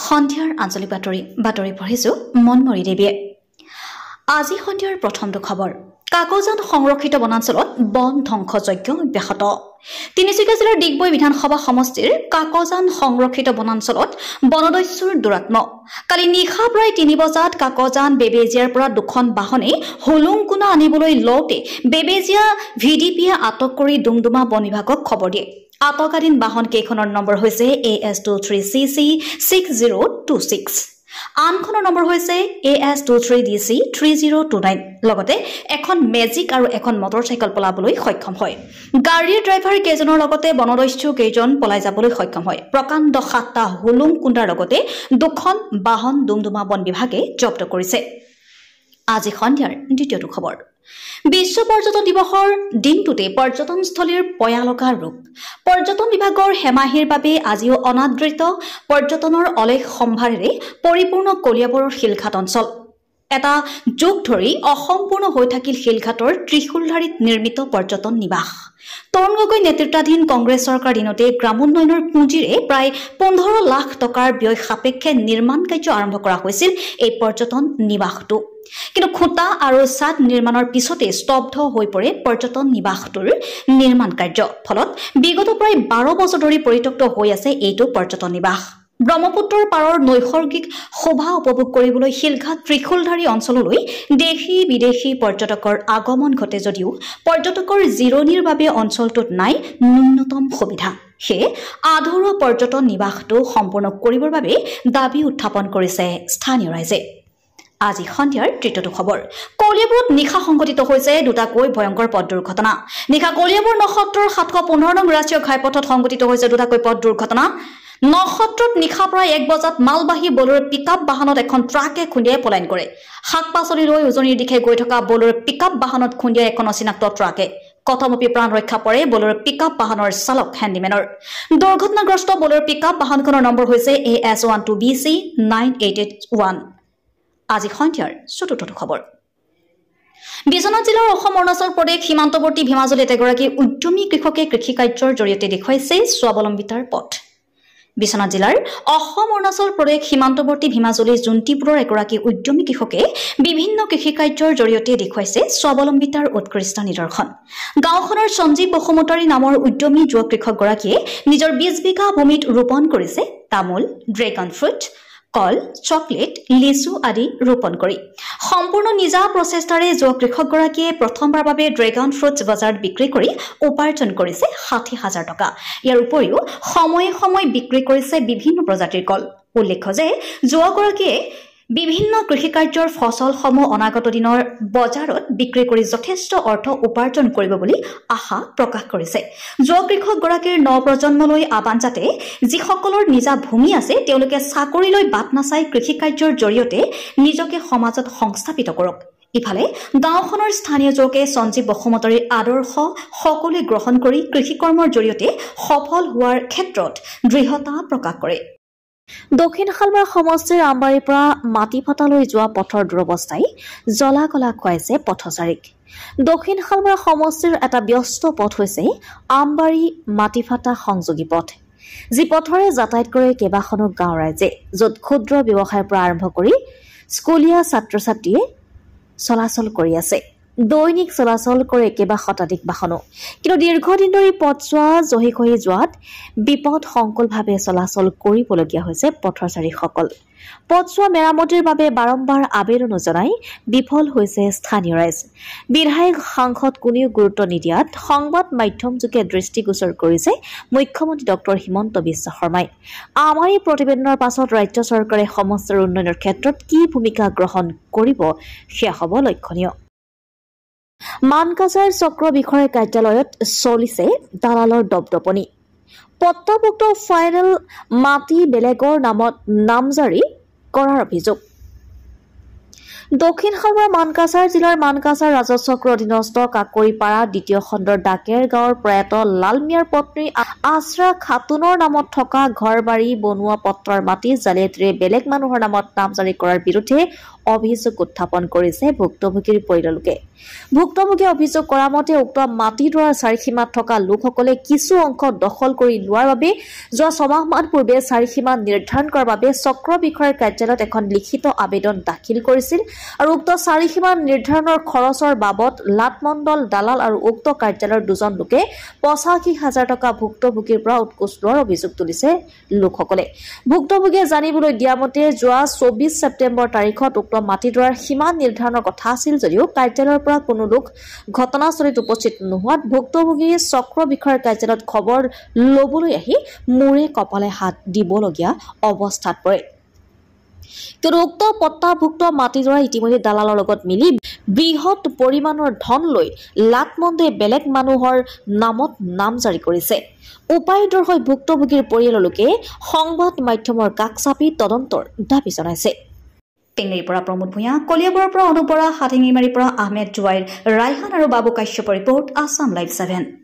সন্ধিয়াৰ আঞ্চলিক বাতৰি পঢ়িছো মনমৰি দেৱীয়ে। আজি সন্ধিয়াৰ প্ৰথমটো খবৰ। কাকজান সংৰক্ষিত বনাঞ্চলত বন ধ্বংসযজ্ঞ অব্যাহত। তিনিচুকীয়া জিলাৰ ডিগবৈ বিধানসভা সমষ্টিৰ কাকজান সংৰক্ষিত বনাঞ্চলত বনদস্যুৰ দুৰাত্ম। কালি নিশা প্ৰায় ৩ বজাত কাকজান বেবেজিয়াৰ পৰা দুখন বাহনে হুলুংকুনা আনিবলৈ লওঁতে বেবেজিয়া ভিডিপিয়ে আটক কৰি ডুমডুমা বন বিভাগক খবৰ দিয়ে। আটকাধীন বাহন কেইখনৰ নম্বৰ হৈছে AS23CC 6026, আনখনৰ নম্বৰ হৈছে AS23DC 3029। লগতে এখন মেজিক আৰু এখন মটৰচাইকেল পলাবলৈ সক্ষম হয়। গাড়ীৰ ড্ৰাইভাৰ কেইজনৰ লগতে বনদস্যু কেইজন পলাই যাবলৈ সক্ষম হয়। প্ৰকাণ্ড 7টা হুলুং কুণ্ডাৰ লগতে দুখন বাহন ডুমডুমা বন বিভাগে জব্দ কৰিছে। আজি সন্ধিয়াৰ দ্বিতীয়টো খবৰ। বিশ্ব পৰ্যটন দিৱসৰ দিনটোতে পৰ্যটনস্থলীৰ পয়ালগা ৰূপ। পৰ্যটন বিভাগৰ হেমাহিৰ বাবে আজিও অনাদৃত পৰ্যটনৰ অলেখ সম্ভাৰেৰে পৰিপূৰ্ণ কলিয়াবৰৰ শিলঘাট অঞ্চল। এটা যুগ ধৰি অসম্পূৰ্ণ হৈ থাকিল শিলঘাটৰ ত্ৰিশূলধাৰীত নিৰ্মিত পৰ্যটন নিবাস। তৰুণ গগৈ নেতৃত্বাধীন কংগ্ৰেছ চৰকাৰ দিনতে গ্ৰামোন্নয়নৰ পুঁজিৰে প্ৰায় 15 লাখ টকাৰ ব্যয় সাপেক্ষে নিৰ্মাণ কাৰ্য আৰম্ভ কৰা হৈছিল এই পৰ্যটন নিবাসটো। কিন্তু খুঁটা আৰু ছাদ নিৰ্মাণৰ পিছতে স্তব্ধ হৈ পৰে পৰ্যটন নিবাসটোৰ নিৰ্মাণ কাৰ্য। ফলত বিগত প্ৰায় 12 বছৰ ধৰি পৰিত্যক্ত হৈ আছে এইটো পৰ্যটন নিবাস। ব্ৰহ্মপুত্ৰৰ পাৰৰ নৈসৰ্গিক শোভা উপভোগ কৰিবলৈ শিলঘাট ত্ৰিশূলধাৰী অঞ্চললৈ দেশী বিদেশী পৰ্যটকৰ আগমন ঘটে যদিও পৰ্যটকৰ জিৰণিৰ বাবে অঞ্চলটোত নাই ন্যূনতম সুবিধা। সেয়ে আধৰুৱা পৰ্যটন নিবাসটো সম্পূৰ্ণ কৰিবৰ বাবে দাবী উত্থাপন কৰিছে স্থানীয় ৰাইজে। আজি সন্ধিয়াৰ তৃতীয়টো খবৰ। কলিয়াবৰত নিশা সংঘটিত হৈছে দুটাকৈ ভয়ংকৰ পথ দুৰ্ঘটনা। নিশা কলিয়াবৰ নসত্ৰৰ 715 নং ৰাষ্ট্ৰীয় ঘাইপথত সংঘটিত হৈছে দুটাকৈ পথ দুৰ্ঘটনা। নসত্ৰত নিশা প্ৰায় 1 বজাত মালবাহী বলেৰ পিকআপ বাহনত এখন ট্ৰাকে খুন্দিয়াই পলায়ন কৰে। শাক-পাচলি লৈ উজনিৰ দিশে গৈ থকা বলেৰ পিকআপ বাহনত খুন্দিয়াই এখন অচিনাক্ত ট্ৰাকে। কথমপি প্ৰাণ ৰক্ষা পৰে বলেৰ পিকআপ বাহনৰ চালক হেণ্ডিমেনৰ। দুৰ্ঘটনাগ্ৰস্ত বলেৰ পিকআপ বাহনখনৰ নম্বৰ হৈছে AS12BC 9881। আজি সন্ধিয়াৰ চতুৰ্থটো খবৰ। বিশ্বনাথ জিলাৰ অসম অৰুণাচল প্ৰদেশ সীমান্তৱৰ্তী ভীমাজুলিত এগৰাকী উদ্যমী কৃষকে কৃষি কাৰ্যৰ জৰিয়তে দেখুৱাইছে স্বাৱলম্বিতাৰ পথ। বিশ্বনাথ জিলাৰ অসম অৰুণাচল প্ৰদেশ সীমান্তৱৰ্তী ভীমাজুলিৰ জুন্তিপুৰৰ এগৰাকী উদ্যমী কৃষকে বিভিন্ন কৃষি কাৰ্যৰ জৰিয়তে দেখুৱাইছে স্বাৱলম্বিতাৰ উৎকৃষ্ট নিদৰ্শন। গাঁওখনৰ সঞ্জীৱ বসুমতাৰী নামৰ উদ্যমী যুৱ কৃষকগৰাকীয়ে নিজৰ 20 বিঘা ভূমিত ৰোপণ কৰিছে তামোল, ড্ৰেগন ফ্ৰুট, কল, চকলেট, লিচু আদি ৰোপণ কৰি। সম্পূৰ্ণ নিজা প্ৰচেষ্টাৰে যুৱ কৃষকগৰাকীয়ে প্ৰথমবাৰৰ বাবে ড্ৰেগন ফ্ৰুটছ বজাৰত বিক্ৰী কৰি উপাৰ্জন কৰিছে 60,000 টকা। ইয়াৰ উপৰিও সময়ে সময়ে বিক্ৰী কৰিছে বিভিন্ন প্ৰজাতিৰ কল। উল্লেখ্য যে যুৱগৰাকীয়ে বিভিন্ন কৃষি কাৰ্যৰ ফচলসমূহ অনাগত দিনৰ বজাৰত বিক্ৰী কৰি যথেষ্ট অৰ্থ উপাৰ্জন কৰিব বুলি আশা প্ৰকাশ কৰিছে। যুৱ কৃষকগৰাকীৰ নৱপ্ৰজন্মলৈ আহ্বান যাতে যিসকলৰ নিজা ভূমি আছে তেওঁলোকে চাকৰিলৈ বাট নাচাই কৃষি কাৰ্যৰ জৰিয়তে নিজকে সমাজত সংস্থাপিত কৰক। ইফালে গাঁওখনৰ স্থানীয় যুৱকে সঞ্জীৱ বসুমতাৰীৰ আদৰ্শ সকলোৱে গ্ৰহণ কৰি কৃষিকৰ্মৰ জৰিয়তে সফল হোৱাৰ ক্ষেত্ৰত দৃঢ়তা প্ৰকাশ কৰে। দক্ষিণ শালমাৰা সমষ্টিৰ আমবাৰীৰ পৰা মাটিফাটালৈ যোৱা পথৰ দুৰৱস্থাই জ্বলা-কলা খুৱাইছে পথচাৰীক। দক্ষিণ শালমাৰা সমষ্টিৰ এটা ব্যস্ত পথ হৈছে আমবাৰী মাটিফাটা সংযোগী পথ, যি পথৰে যাতায়াত কৰে কেইবাখনো গাঁও ৰাইজে, য'ত ক্ষুদ্ৰ ব্যৱসায়ৰ পৰা আৰম্ভ কৰি স্কুলীয়া ছাত্ৰ-ছাত্ৰীয়ে চলাচল কৰি আছে। দৈনিক চলাচল কৰে কেইবা শতাধিক বাহনো। কিন্তু দীৰ্ঘদিন ধৰি পথছোৱা জহি খহি যোৱাত বিপদ সংকুলভাৱে চলাচল কৰিবলগীয়া হৈছে পথচাৰীসকল। পথছোৱা মেৰামতিৰ বাবে বাৰম্বাৰ আবেদনো জনাই বিফল হৈছে স্থানীয় ৰাইজ। বিধায়ক সাংসদ কোনেও গুৰুত্ব নিদিয়াত সংবাদ মাধ্যমযোগে দৃষ্টিগোচৰ কৰিছে মুখ্যমন্ত্ৰী ডক্টৰ হিমন্ত বিশ্ব শৰ্মাই। আমাৰ এই প্ৰতিবেদনৰ পাছত ৰাজ্য চৰকাৰে সমষ্টিৰ উন্নয়নৰ ক্ষেত্ৰত কি ভূমিকা গ্ৰহণ কৰিব সেয়া হ'ব লক্ষণীয়। মানকাছাৰ চক্ৰ বিষয়াৰ কাৰ্যালয়ত চলিছে দালালৰ দপদপনি। পট্টাভুক্ত ফাইনেল মাটি বেলেগৰ নামত নামজাৰি কৰাৰ অভিযোগ। দক্ষিণ শালমাৰা মানকাছাৰ জিলাৰ মানকাছাৰ ৰাজচক্ৰৰ অধীনস্থ কাকৰিপাৰা দ্বিতীয় খণ্ডৰ ডাকেৰ গাঁৱৰ প্ৰয়াত লালমিয়াৰ পত্নী আছৰা খাতুনৰ নামত থকা ঘৰ-বাৰী বনোৱা পত্ৰৰ মাটি জালিয়াতিৰে বেলেগ মানুহৰ নামত নামজাৰি কৰাৰ বিৰুদ্ধে অভিযোগ উত্থাপন কৰিছে ভুক্তভোগীৰ পৰিয়াললোকে। ভুক্তভোগীয়ে অভিযোগ কৰা মতে উক্ত মাটিডৰাৰ চাৰিসীমাত থকা লোকসকলে কিছু অংশ দখল কৰি লোৱাৰ বাবে যোৱা 6 মাহমান পূৰ্বে চাৰিসীমা নিৰ্ধাৰণ কৰাৰ বাবে চক্ৰ বিষয়াৰ কাৰ্যালয়ত এখন লিখিত আবেদন দাখিল কৰিছিল আৰু উক্ত চাৰিসীমা নিৰ্ধাৰণৰ খৰচৰ বাবদ লাটমণ্ডল দালাল আৰু উক্ত কাৰ্যালয়ৰ দুজন লোকে 85,000 টকা ভুক্তভোগীৰ পৰা উৎকোচ লোৱাৰ অভিযোগ তুলিছে লোকসকলে। ভুক্তভোগীয়ে জানিবলৈ দিয়া মতে যোৱা 24 ছেপ্টেম্বৰ তাৰিখত উক্ত মাটিডৰাৰ সীমা নিৰ্ধাৰণৰ কথা আছিল যদিও কাৰ্যালয়ৰ পৰা কোনো লোক ঘটনাস্থলীত উপস্থিত নোহোৱাত ভুক্তভোগীয়ে চক্ৰ বিষয়াৰ কাৰ্যালয়ত খবৰ ল'বলৈ আহি মূৰে কপালে হাত দিবলগীয়া অৱস্থাত পৰে। কিন্তু উক্ত পট্টাভুক্ত মাটিডৰা ইতিমধ্যে দালালৰ লগত মিলি বৃহৎ পৰিমাণৰ ধন লৈ লাটমণ্ডে বেলেগ মানুহৰ নামত নামজাৰি কৰিছে। উপায়ুক্তৰ হৈ ভুক্তভোগীৰ পৰিয়াললোকে সংবাদ মাধ্যমৰ কাষ চাপি তদন্তৰ দাবী জনাইছে। টেংৰিৰ পৰা প্ৰমোদ ভূঞা, কলিয়াবৰৰ পৰা অনুপ বৰা, হাটিঙিমাৰীৰ পৰা আহমেদ জুৱাইৰ, ৰাইহান আৰু বাবু কাশ্যপৰ ৰিপৰ্ট, আছাম লাইভ 7।